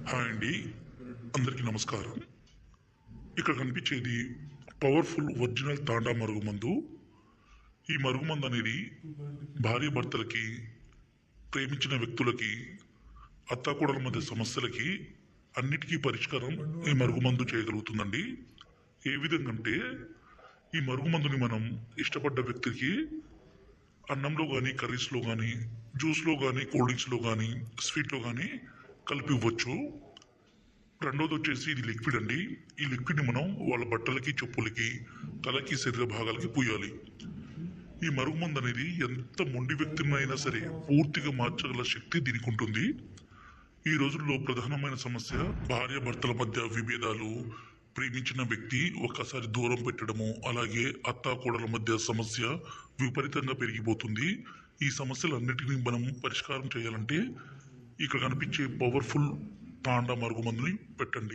Hi అండి, అందరికీ నమస్కారం. ఇక్కడ కనిపించేది పవర్ఫుల్ ఒరిజినల్ తాండా మరుగుమందు. ఈ మరుగుమందు అనేది భార్య భర్తలకి, ప్రేమించిన వ్యక్తులకి, అత్తాకోడల మధ్య సమస్యలకి అన్నిటికీ పరిష్కారం ఈ మరుగుమందు చేయగలుగుతుందండి. ఏ విధంగా అంటే, ఈ మరుగుమందుని మనం ఇష్టపడ్డ వ్యక్తికి అన్నంలో కానీ, కర్రీస్లో కానీ, జ్యూస్లో కానీ, కూల్ డ్రింక్స్లో కానీ, స్వీట్లో కానీ కలిపి ఇవ్వచ్చు. రెండోది వచ్చేసి ఇది లిక్విడ్ అండి. ఈ లిక్విడ్ని మనం వాళ్ళ బట్టలకి, చెప్పులకి, తలకి, శరీర భాగాలకి పూయాలి. ఈ మరుగుమందు అనేది ఎంత మొండి వ్యక్తినైనా సరే పూర్తిగా మార్చగల శక్తి దీనికి ఉంటుంది. ఈ రోజుల్లో ప్రధానమైన సమస్య భార్య భర్తల మధ్య విభేదాలు, ప్రేమించిన వ్యక్తి ఒక్కసారి దూరం పెట్టడము, అలాగే అత్తాకోడల మధ్య సమస్య విపరీతంగా పెరిగిపోతుంది. ఈ సమస్యలన్నిటినీ మనం పరిష్కారం చేయాలంటే ఇక్కడ కనిపించే పవర్ఫుల్ తాండా మరుగుమందుని పెట్టండి.